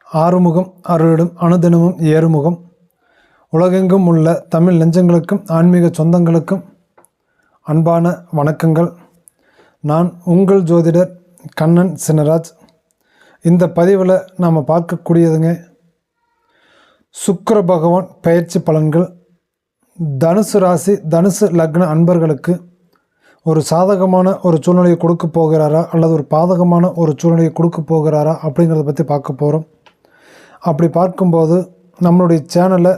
ஆறுமுகம் அருளிடும் அனுதினமும் ஏறுமுகம். உலகெங்கும் உள்ள தமிழ் நெஞ்சங்களுக்கும் ஆன்மீக சொந்தங்களுக்கும் அன்பான வணக்கங்கள். நான் உங்கள் ஜோதிடர் கண்ணன் சின்னராஜ். இந்த பதிவில் நாம் பார்க்கக்கூடியதுங்க, சுக்கிர பகவான் பெயர்ச்சி பலன்கள். தனுசு ராசி தனுசு லக்ன அன்பர்களுக்கு ஒரு சாதகமான ஒரு சூழ்நிலையை கொடுக்க போகிறாரா அல்லது ஒரு பாதகமான ஒரு சூழ்நிலையை கொடுக்க போகிறாரா அப்படிங்கிறத பற்றி பார்க்க போகிறோம். அப்படி பார்க்கும்போது நம்மளுடைய சேனலை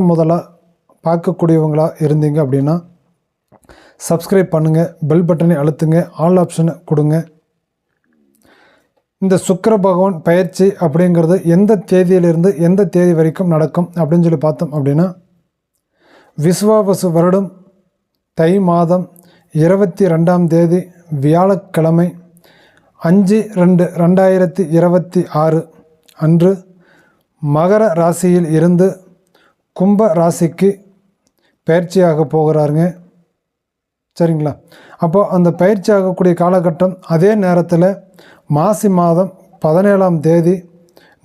முதலாக பார்க்கக்கூடியவங்களாக இருந்தீங்க அப்படின்னா சப்ஸ்கிரைப் பண்ணுங்கள், பெல் பட்டனை அழுத்துங்க, ஆல் ஆப்ஷனை கொடுங்க. இந்த சுக்கிர பகவான் பெயர்ச்சி அப்படிங்கிறது எந்த தேதியிலிருந்து எந்த தேதி வரைக்கும் நடக்கும் அப்படின்னு சொல்லி பார்த்தோம் அப்படின்னா, விஸ்வாவசு வருடம் தை மாதம் 22ஆம் தேதி வியாழக்கிழமை 5/2/2026 அன்று மகர ராசியில் இருந்து கும்ப ராசிக்கு பயிற்சியாக போகிறாருங்க. சரிங்களா? அப்போது அந்த பயிற்சி ஆகக்கூடிய காலகட்டம் அதே நேரத்தில் மாசி மாதம் 17ஆம் தேதி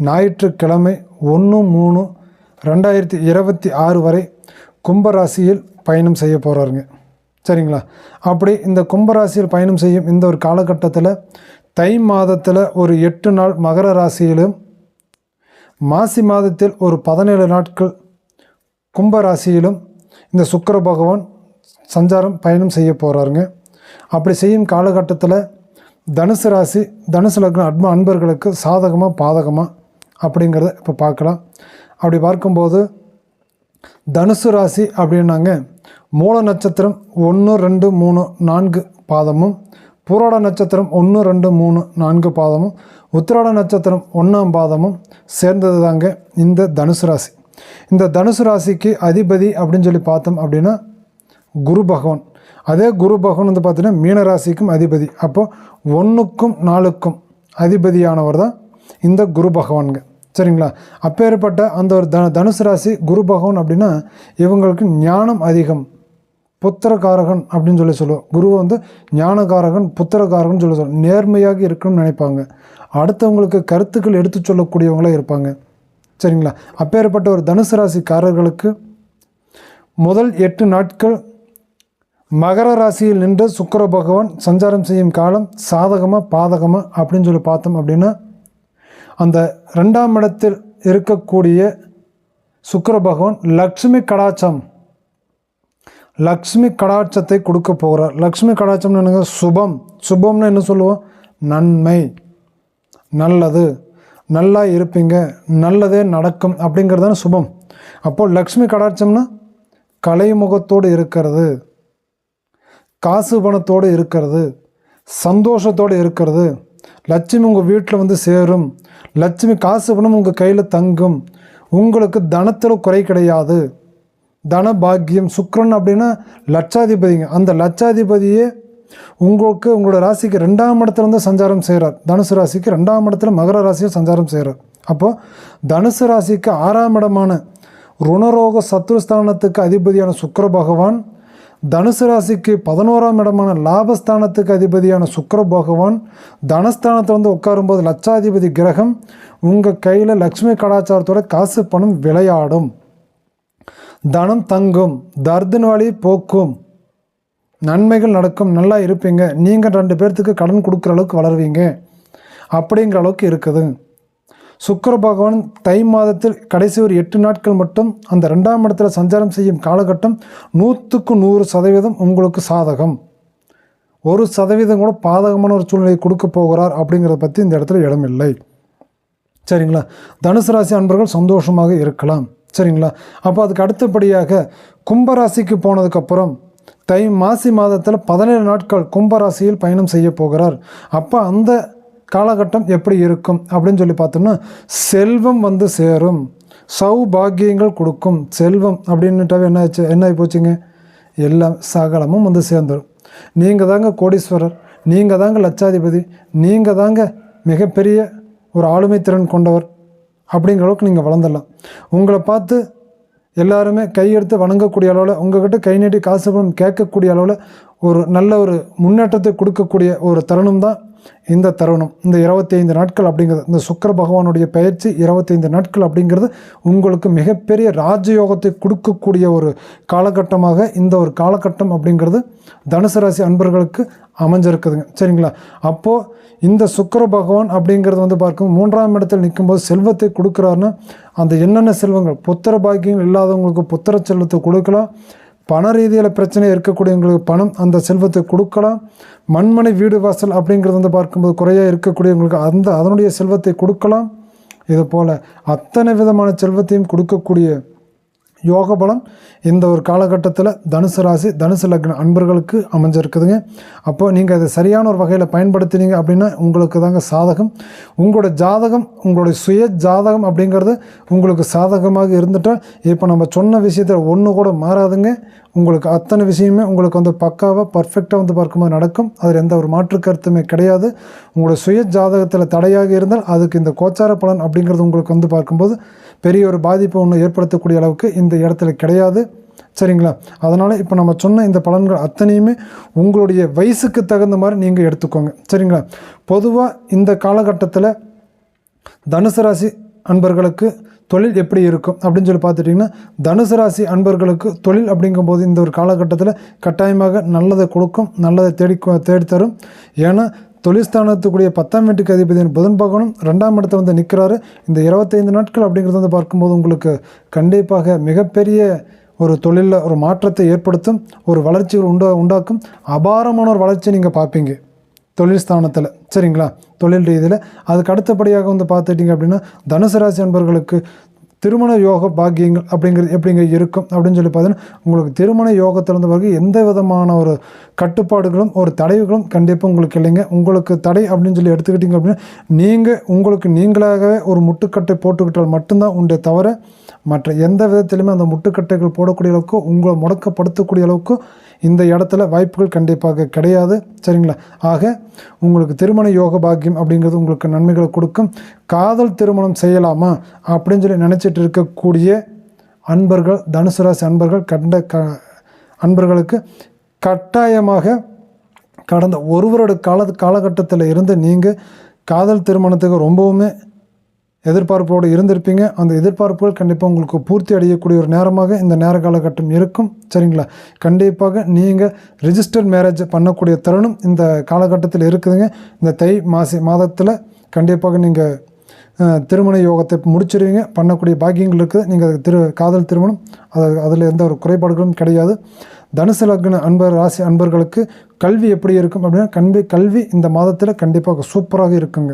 ஞாயிற்றுக்கிழமை 1/3/2026 வரை கும்பராசியில் பயணம் செய்ய போகிறாருங்க. சரிங்களா? அப்படி இந்த கும்பராசியில் பயணம் செய்யும் இந்த ஒரு காலகட்டத்தில் தை மாதத்தில் ஒரு 8 நாள் மகர ராசியிலும், மாசி மாதத்தில் ஒரு 17 நாட்கள் கும்பராசியிலும் இந்த சுக்கிர பகவான் சஞ்சாரம் பயணம் செய்ய போகிறாருங்க. அப்படி செய்யும் காலகட்டத்தில் தனுசு ராசி தனுசு லக்ன அன்பர்களுக்கு சாதகமாக பாதகமாக அப்படிங்கிறத இப்போ பார்க்கலாம். அப்படி பார்க்கும்போது தனுசு ராசி அப்படின்னாங்க, மூல நட்சத்திரம் 1, 2, 3, 4 பாதமும், பூராட நட்சத்திரம் 1, 2, 3, 4 பாதமும், உத்திராட நட்சத்திரம் 1ஆம் பாதமும் சேர்ந்தது தாங்க இந்த தனுசு ராசி. இந்த தனுசு ராசிக்கு அதிபதி அப்படின்னு சொல்லி பார்த்தோம் அப்படின்னா குரு பகவான். அதே குரு பகவான் வந்து பார்த்தீங்கன்னா மீனராசிக்கும் அதிபதி. அப்போது 1க்கும் 4க்கும் அதிபதியானவர் தான் இந்த குரு பகவானுங்க. சரிங்களா? அப்பேற்பட்ட அந்த ஒரு தனுசு ராசி குரு பகவான் அப்படின்னா இவங்களுக்கு ஞானம் அதிகம், புத்திரகாரகன் அப்படின்னு சொல்லி சொல்லுவோம். குருவை வந்து ஞானகாரகன் புத்திரகாரகன் சொல்லி சொல்லுவோம். நேர்மையாக இருக்கணும்னு நினைப்பாங்க, அடுத்தவங்களுக்கு கருத்துக்கள் எடுத்து சொல்லக்கூடியவங்களாக இருப்பாங்க. சரிங்களா? அப்பேற்பட்ட ஒரு தனுசு ராசிக்காரர்களுக்கு முதல் 8 நாட்கள் மகர ராசியில் நின்று சுக்கிர பகவான் சஞ்சாரம் செய்யும் காலம் சாதகமாக பாதகமாக அப்படின்னு சொல்லி பார்த்தோம் அப்படின்னா, அந்த 2ஆம் இடத்தில் இருக்கக்கூடிய சுக்கிர பகவான் லக்ஷ்மி கடாட்சத்தை கொடுக்க போகிறார். லக்ஷ்மி கடாட்சம்னு என்னங்க? சுபம்னு என்ன சொல்லுவோம்? நன்மை, நல்லது, நல்லா இருப்பீங்க, நல்லதே நடக்கும் அப்படிங்கிறதான சுபம். அப்போது லக்ஷ்மி கடாட்சம்னா கலைமுகத்தோடு இருக்கிறது, காசு பணத்தோடு இருக்கிறது, சந்தோஷத்தோடு இருக்கிறது. லட்சுமி உங்கள் வீட்டில் வந்து சேரும், லட்சுமி காசு பணம் உங்கள் கையில் தங்கும், உங்களுக்கு தனத்தில் குறை கிடையாது, தன பாக்கியம். சுக்கிரன் அப்படின்னா லட்சாதிபதிங்க. அந்த லட்சாதிபதியே உங்களுக்கு உங்களோட ராசிக்கு 2ஆம் இடத்துல வந்து சஞ்சாரம் செய்கிறார். தனுசு ராசிக்கு 2ஆம் இடத்துல மகர ராசியில் சஞ்சாரம் செய்கிறார். அப்போது தனுசு ராசிக்கு 6ஆம் இடமான ருணரோக சத்ருஸ்தானத்துக்கு அதிபதியான சுக்கிர பகவான், தனுசு ராசிக்கு 11ஆம் இடமான லாபஸ்தானத்துக்கு அதிபதியான சுக்கிர பகவான் தனஸ்தானத்தில் வந்து உட்காரும்போது லட்சாதிபதி கிரகம் உங்கள் கையில் லக்ஷ்மி கடாச்சாரத்தோட காசு பணம் விளையாடும், தனம் தங்கும், தர்தின்வாளி போக்கும், நன்மைகள் நடக்கும், நல்லா இருப்பீங்க, நீங்கள் 2 பேர்த்துக்கு கடன் கொடுக்குற அளவுக்கு வளருவீங்க அப்படிங்கிற அளவுக்கு இருக்குது. சுக்கிர பகவான் தை மாதத்தில் கடைசி ஒரு 8 நாட்கள் மட்டும் அந்த 2ஆம் இடத்துல சஞ்சாரம் செய்யும் காலகட்டம் 100க்கு 100% உங்களுக்கு சாதகம். 1% கூட பாதகமான ஒரு சூழ்நிலையை கொடுக்க போகிறார் அப்படிங்கிறத பற்றி இந்த இடத்துல இடமில்லை. சரிங்களா? தனுசு ராசி அன்பர்கள் சந்தோஷமாக இருக்கலாம். சரிங்களா? அப்போ அதுக்கு அடுத்தபடியாக கும்பராசிக்கு போனதுக்கப்புறம் மாசி மாதத்தில் 17 நாட்கள் கும்பராசியில் பயணம் செய்ய போகிறார். அப்போ அந்த காலகட்டம் எப்படி இருக்கும் அப்படின்னு சொல்லி பார்த்தோம்னா, செல்வம் வந்து சேரும், சௌபாகியங்கள் கொடுக்கும். செல்வம் அப்படின்னுட்டாவே என்ன ஆகி போச்சுங்க? எல்லாம் சகலமும் வந்து சேர்ந்துடும். நீங்கள் தாங்க கோடீஸ்வரர், நீங்கள் தாங்க லட்சாதிபதி, நீங்கள் தாங்க மிகப்பெரிய ஒரு ஆளுமை திறன் கொண்டவர் அப்படிங்கிற அளவுக்கு நீங்கள் வளர்ந்துடலாம். உங்களை பார்த்து எல்லாருமே கையெடுத்து வணங்கக்கூடிய அளவில், உங்கள்கிட்ட கை நீட்டி காசு பணம் கேட்கக்கூடிய அளவில் ஒரு நல்ல ஒரு முன்னேற்றத்தை கொடுக்கக்கூடிய ஒரு தருணம் தான் இந்த தருணம், இந்த 25 நாட்கள் அப்படிங்கிறது, இந்த சுக்கிர பகவானுடைய பயிற்சி 25 நாட்கள் அப்படிங்கிறது உங்களுக்கு மிகப்பெரிய ராஜயோகத்தை கொடுக்கக்கூடிய ஒரு காலகட்டமாக இந்த ஒரு காலகட்டம் அப்படிங்கிறது தனுசு ராசி அன்பர்களுக்கு அமைஞ்சிருக்குதுங்க. சரிங்களா? அப்போது இந்த சுக்கிர பகவான் அப்படிங்கிறது வந்து பார்க்கும் 3ஆம் இடத்தில் நிற்கும்போது செல்வத்தை கொடுக்குறாருன்னா அந்த என்னென்ன செல்வங்கள், புத்திர பாக்கியங்கள் இல்லாதவங்களுக்கு புத்திர செல்வத்தை கொடுக்கலாம், பண ரீதியில் பிரச்சனை இருக்கக்கூடியவங்களுக்கு பணம் அந்த செல்வத்தை கொடுக்கலாம், மண்மனை வீடு வாசல் அப்படிங்கிறது வந்து பார்க்கும்போது குறையாக இருக்கக்கூடியவங்களுக்கு அதனுடைய செல்வத்தை கொடுக்கலாம். இது போல் அத்தனை விதமான செல்வத்தையும் கொடுக்கக்கூடிய யோக பலம் இந்த ஒரு காலகட்டத்தில் தனுசு ராசி தனுசு லக்ன அன்பர்களுக்கு அமைஞ்சிருக்குதுங்க. அப்போ நீங்கள் அதை சரியான ஒரு வகையில் பயன்படுத்தினீங்க அப்படின்னா உங்களுக்கு தாங்க சாதகம். உங்களோட ஜாதகம், உங்களுடைய சுய ஜாதகம் அப்படிங்கிறது உங்களுக்கு சாதகமாக இருந்துட்டால் இப்போ நம்ம சொன்ன விஷயத்தில் ஒன்று கூட மாறாதுங்க. உங்களுக்கு அத்தனை விஷயமே உங்களுக்கு வந்து பக்காவாக பர்ஃபெக்டாக வந்து பார்க்கும்போது நடக்கும். அதில் எந்த ஒரு மாற்று கருத்துமே கிடையாது. உங்களோட சுய ஜாதகத்தில் தடையாக இருந்தால் அதுக்கு இந்த கோச்சார பலன் அப்படிங்கிறது உங்களுக்கு வந்து பார்க்கும்போது பெரிய ஒரு பாதிப்பை ஒன்று ஏற்படுத்தக்கூடிய அளவுக்கு இந்த இடத்துல கிடையாது. சரிங்களா? அதனால் இப்போ நம்ம சொன்ன இந்த பலன்கள் அத்தனையுமே உங்களுடைய வயசுக்கு தகுந்த மாதிரி நீங்கள் எடுத்துக்கோங்க. சரிங்களா? பொதுவாக இந்த காலகட்டத்தில் தனுசு ராசி அன்பர்களுக்கு தொழில் எப்படி இருக்கும் அப்படின்னு சொல்லி பார்த்துட்டிங்கன்னா, தனுசு ராசி அன்பர்களுக்கு தொழில் அப்படிங்கும்போது இந்த ஒரு காலகட்டத்தில் கட்டாயமாக நல்லதை கொடுக்கும், நல்லதை தேடித்தரும். ஏன்னா தொழில்ஸ்தானத்துக்குரிய 10ஆம் வீட்டுக்கு அதிபதியின் புதன் பகவானும் 2ஆம் இடத்துல வந்து நிற்கிறாரு. இந்த 25 நாட்கள் அப்படிங்கிறது வந்து பார்க்கும்போது உங்களுக்கு கண்டிப்பாக மிகப்பெரிய ஒரு தொழிலில் ஒரு மாற்றத்தை ஏற்படுத்தும், ஒரு வளர்ச்சிகள் உண்டாக்கும். அபாரமான ஒரு வளர்ச்சி நீங்கள் பார்ப்பீங்க தொழில் ஸ்தானத்தில். சரிங்களா? தொழில் ரீதியில். அதுக்கு அடுத்தபடியாக வந்து பார்த்துட்டிங்க அப்படின்னா தனுசு ராசி அன்பர்களுக்கு திருமண யோக பாக்கியங்கள் அப்படிங்கிறது எப்படிங்க இருக்கும் அப்படின்னு சொல்லி பார்த்தீங்கன்னா, உங்களுக்கு திருமண யோகத்திலிருந்து பிறகு எந்த விதமான ஒரு கட்டுப்பாடுகளும் ஒரு தடைகளும் கண்டிப்பாக உங்களுக்கு இல்லைங்க. உங்களுக்கு தடை அப்படின்னு சொல்லி எடுத்துக்கிட்டிங்க அப்படின்னா நீங்கள் உங்களுக்கு நீங்களாகவே ஒரு முட்டுக்கட்டை போட்டுக்கிட்டால் மட்டும்தான் உண்டே தவிர மற்ற எந்த விதத்திலுமே அந்த முட்டுக்கட்டைகள் போடக்கூடிய அளவுக்கு உங்களை முடக்கப்படுத்தக்கூடிய அளவுக்கு இந்த இடத்துல வாய்ப்புகள் கண்டிப்பாக கிடையாது. சரிங்களா? ஆக உங்களுக்கு திருமண யோக பாக்கியம் அப்படிங்கிறது உங்களுக்கு நன்மைகளை கொடுக்கும். காதல் திருமணம் செய்யலாமா அப்படின்னு சொல்லி நினச்சிட்டு இருக்கக்கூடிய அன்பர்கள், தனுசு ராசி அன்பர்கள் அன்பர்களுக்கு கட்டாயமாக கடந்த ஒரு வருட காலகட்டத்தில் இருந்து நீங்கள் காதல் திருமணத்துக்கு ரொம்பவுமே எதிர்பார்ப்போடு இருந்திருப்பீங்க. அந்த எதிர்பார்ப்புகள் கண்டிப்பாக உங்களுக்கு பூர்த்தி அடையக்கூடிய ஒரு நேரமாக இந்த நேர காலகட்டம் இருக்கும். சரிங்களா? கண்டிப்பாக நீங்கள் ரிஜிஸ்டர்ட் மேரேஜ் பண்ணக்கூடிய தருணம் இந்த காலகட்டத்தில் இருக்குதுங்க. இந்த தை மாதத்தில் கண்டிப்பாக நீங்கள் திருமண யோகத்தை முடிச்சிருவீங்க, பண்ணக்கூடிய பாக்கியங்கள் இருக்குது. நீங்கள் காதல் திருமணம் அதில் எந்த ஒரு குறைபாடுகளும் கிடையாது. தனுசு லக்ன ராசி அன்பர்களுக்கு கல்வி எப்படி இருக்கும் அப்படின்னா கல்வி இந்த மாதத்தில் கண்டிப்பாக சூப்பராக இருக்குங்க.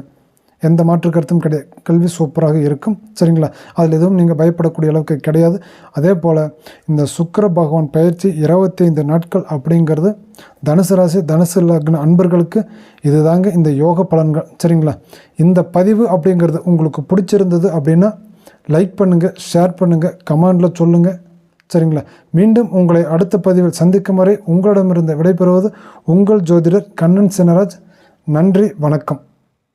எந்த மாற்று கருத்தும் கிடையாது. கல்வி சூப்பராக இருக்கும். சரிங்களா? அதில் எதுவும் நீங்கள் பயப்படக்கூடிய அளவுக்கு கிடையாது. அதே போல் இந்த சுக்கிர பகவான் பயிற்சி 25 நாட்கள் அப்படிங்கிறது தனுசு ராசி தனுசு லக்ன அன்பர்களுக்கு இதுதாங்க இந்த யோக பலன்கள். சரிங்களா? இந்த பதிவு அப்படிங்கிறது உங்களுக்கு பிடிச்சிருந்தது அப்படின்னா லைக் பண்ணுங்கள், ஷேர் பண்ணுங்கள், கமெண்டில் சொல்லுங்கள். சரிங்களா? மீண்டும் உங்களை அடுத்த பதிவில் சந்திக்கும் வரை உங்களிடமிருந்து விடைபெறுவது உங்கள் ஜோதிடர் கண்ணன் சினராஜ். நன்றி, வணக்கம்.